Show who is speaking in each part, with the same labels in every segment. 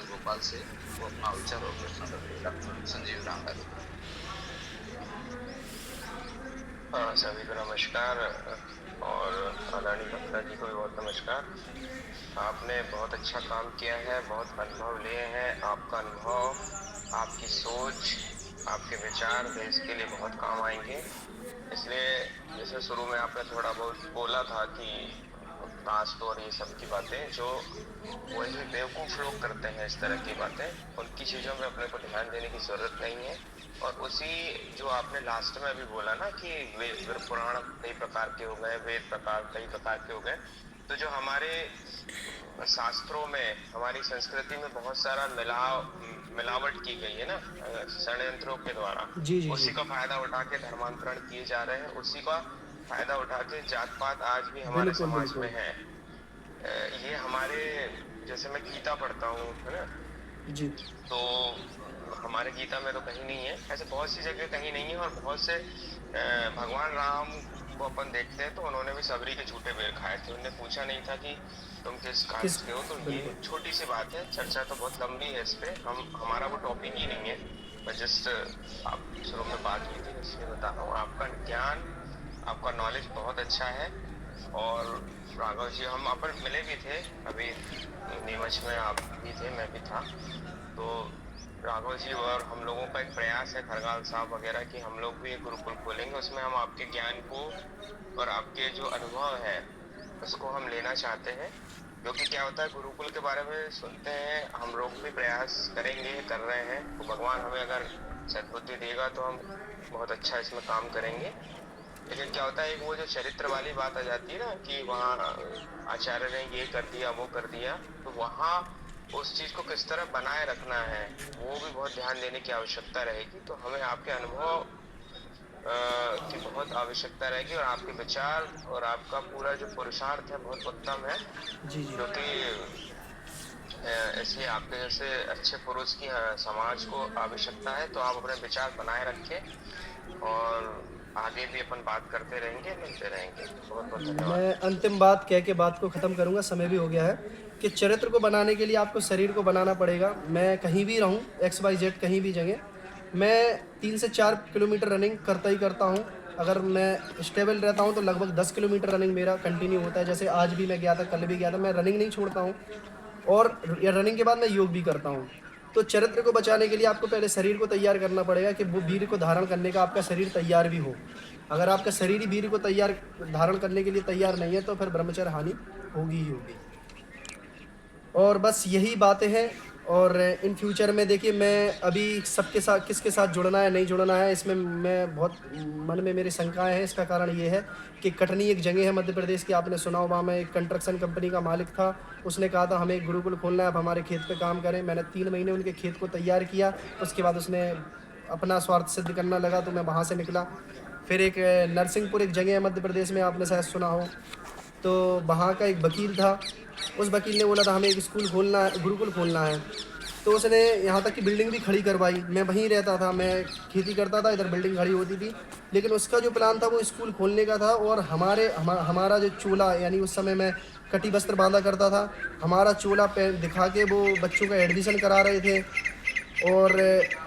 Speaker 1: भोपाल से वो अपना विचार और प्रश्न करते हैं डॉक्टर संजीव रामलाल।
Speaker 2: सभी को नमस्कार और आदरणीय वक्ता जी को भी बहुत नमस्कार। आपने बहुत अच्छा काम किया है, बहुत अनुभव लिए हैं। आपका अनुभव, आपकी सोच, आपके विचार देश के लिए बहुत काम आएंगे। इसलिए जैसे शुरू में आपने थोड़ा बहुत बोला था कि कास्ट और ये सब की बातें, जो वही बेवकूफ लोग करते हैं इस तरह की बातें, उनकी चीजों में अपने को ध्यान देने की जरूरत नहीं है। और उसी जो आपने लास्ट में अभी बोला ना कि पुराण कई प्रकार के हो गए, वेद प्रकार कई प्रकार के हो गए, तो जो हमारे शास्त्रों में, हमारी संस्कृति में बहुत सारा मिलावट की गई है ना, षड्यंत्रों के द्वारा,
Speaker 3: जी जी जी।
Speaker 2: उसी का फायदा उठा के धर्मांतरण किए जा रहे हैं। उसी का फायदा उठा के जात पात आज भी हमारे
Speaker 3: बिल्कुल
Speaker 2: समाज में
Speaker 3: बिल्कुल।
Speaker 2: है। ये हमारे, जैसे मैं गीता पढ़ता हूँ, है ना,
Speaker 3: जी
Speaker 2: तो हमारे गीता में तो कहीं नहीं है, ऐसे बहुत सी जगह कहीं नहीं है। और बहुत से भगवान राम को अपन देखते हैं तो उन्होंने भी सबरी के झूठे बेर खाए थे। उन्होंने पूछा नहीं था कि तुम किस
Speaker 3: किस
Speaker 2: कास्ट के हो। तो ये
Speaker 3: बिल्कुल।
Speaker 2: छोटी सी बात है, चर्चा तो बहुत लंबी है इस पे, हमारा वो टॉपिक ही नहीं है। मैं जस्ट, आप शुरू में बात की थी इसलिए बता रहा हूँ। आपका ज्ञान, आपका नॉलेज बहुत अच्छा है। और राघव जी, हम अपन मिले भी थे अभी नीमच में, आप भी थे, मैं भी था। तो राघव जी और हम लोगों का एक प्रयास है, खरगाल साहब वगैरह, कि हम लोग भी एक गुरुकुल खोलेंगे। उसमें हम आपके ज्ञान को और आपके जो अनुभव है उसको हम लेना चाहते हैं। क्योंकि क्या होता है, गुरुकुल के बारे में सुनते हैं, हम लोग भी प्रयास करेंगे, कर रहे हैं। तो भगवान हमें अगर सद्बुद्धि देगा तो हम बहुत अच्छा इसमें काम करेंगे। लेकिन क्या होता है, एक वो जो चरित्र वाली बात आ जाती है ना, कि वहाँ आचार्य ने ये कर दिया, वो कर दिया, तो वहाँ उस चीज को किस तरह बनाए रखना है, वो भी बहुत ध्यान देने की आवश्यकता रहेगी। तो हमें आपके अनुभव की बहुत आवश्यकता रहेगी, और आपके विचार और आपका पूरा जो पुरुषार्थ है बहुत उत्तम है।
Speaker 3: जी जी।
Speaker 2: क्योंकि इसलिए आपके जैसे अच्छे पुरुष की समाज को आवश्यकता है। तो आप अपने विचार बनाए रखें और आगे भी अपन बात करते रहेंगे, मिलते रहेंगे। बहुत बहुत धन्यवाद।
Speaker 3: मैं अंतिम बात कह के बात को ख़त्म करूँगा, समय भी हो गया है, कि चरित्र को बनाने के लिए आपको शरीर को बनाना पड़ेगा। मैं कहीं भी रहूँ, एक्स वाई जेड कहीं भी जगह, मैं 3 से 4 किलोमीटर रनिंग करता ही करता हूँ। अगर मैं स्टेबल रहता हूँ तो लगभग 10 किलोमीटर रनिंग मेरा कंटिन्यू होता है। जैसे आज भी मैं गया था, कल भी गया था, मैं रनिंग नहीं छोड़ता हूँ। और रनिंग के बाद मैं योग भी करता हूँ। तो चरित्र को बचाने के लिए आपको पहले शरीर को तैयार करना पड़ेगा, कि वो वीर्य को धारण करने का आपका शरीर तैयार भी हो। अगर आपका शरीर ही वीर्य को तैयार धारण करने के लिए तैयार नहीं है तो फिर ब्रह्मचर्य हानि होगी ही होगी। और बस यही बातें हैं। और इन फ्यूचर में देखिए, मैं अभी सबके साथ, किसके साथ जुड़ना है नहीं जुड़ना है, इसमें मैं बहुत मन में मेरी शंकाएं हैं। इसका कारण ये है कि कटनी एक जगह है मध्य प्रदेश की, आपने सुना होगा, मैं एक कंस्ट्रक्शन कंपनी का मालिक था। उसने कहा था हमें एक गुरुकुल खोलना है, आप हमारे खेत पे काम करें। मैंने 3 महीने उनके खेत को तैयार किया। उसके बाद उसने अपना स्वार्थ सिद्ध करना लगा, तो मैं वहाँ से निकला। फिर एक नरसिंहपुर एक जगह है मध्य प्रदेश में, आपने शायद सुना हो। तो वहाँ का एक वकील था। उस वकील ने बोला था हमें एक स्कूल खोलना है, गुरुकुल खोलना है। तो उसने यहाँ तक की बिल्डिंग भी खड़ी करवाई। मैं वहीं रहता था, मैं खेती करता था, इधर बिल्डिंग खड़ी होती थी। लेकिन उसका जो प्लान था वो स्कूल खोलने का था। और हमारा जो चोला, यानी उस समय मैं कटी वस्त्र बांधा करता था, हमारा चोला दिखा के वो बच्चों का एडमिशन करा रहे थे। और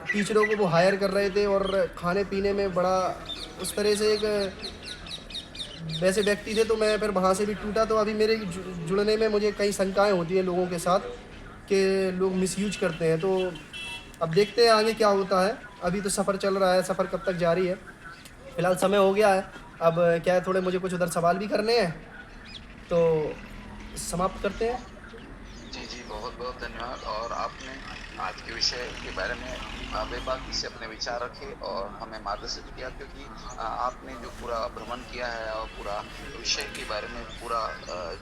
Speaker 3: टीचरों को वो हायर कर रहे थे। और खाने पीने में बड़ा उस तरह से एक वैसे व्यक्ति थे। तो मैं फिर वहाँ से भी टूटा। तो अभी मेरे जुड़ने में मुझे कई शंकाएं होती हैं लोगों के साथ, कि लोग मिसयूज करते हैं। तो अब देखते हैं आगे क्या होता है। अभी तो सफ़र चल रहा है, सफ़र कब तक जारी है। फिलहाल समय हो गया है। अब क्या है, थोड़े मुझे कुछ उधर सवाल भी करने हैं, तो समाप्त करते हैं।
Speaker 1: जी जी, बहुत बहुत धन्यवाद। और आपने आज के विषय के बारे में बेबाकी से अपने विचार रखे और हमें मार्गदर्शित किया। क्योंकि आपने जो पूरा भ्रमण किया है और पूरा विषय के बारे में पूरा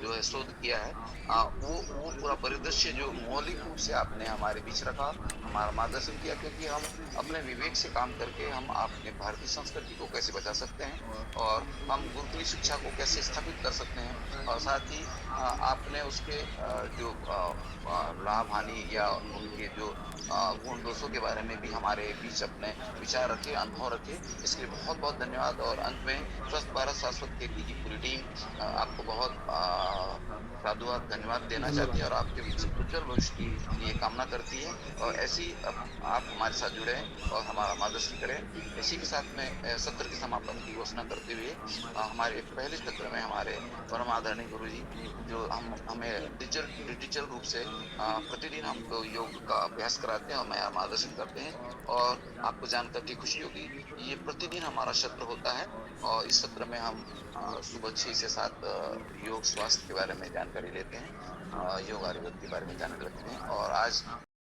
Speaker 1: जो है शोध किया है, वो पूरा परिदृश्य जो मौलिक रूप से आपने हमारे बीच रखा, हमारा मार्गदर्शन किया। क्योंकि हम अपने विवेक से काम करके हम अपने भारतीय संस्कृति को कैसे बचा सकते हैं और हम गुरुकुली शिक्षा को कैसे स्थापित कर सकते हैं। और साथ ही आपने उसके जो लाभ हानि या उनके जो गुण दोषों के बारे में भी हमारे बीच अपने विचार रखे, अनुभव रखे। इसके लिए बहुत बहुत धन्यवाद। और अंत में स्वस्थ भारत शाश्वत खेती की पूरी टीम आपको बहुत साधुवाद धन्यवाद देना चाहती है और आपके उज्जवल भविष्य की लिए कामना करती है। और ऐसी आप हमारे साथ जुड़े और हमारा मार्गदर्शन करें। इसी के साथ में सत्र के समापन की घोषणा करते हुए हमारे पहले सत्र में हमारे परम आदरणीय गुरु जी जो हमें डिजिटल रूप से प्रतिदिन हमको योग का अभ्यास कराते हैं और हमारा मार्गदर्शन करते हैं। और आपको जानकर के खुशी होगी, ये प्रतिदिन हमारा सत्र होता है और इस सत्र में हम सुबह 6 से 7 योग स्वास्थ्य के बारे में जानकारी लेते हैं, योग आयुर्वेद के बारे में जानकारी लेते हैं। और आज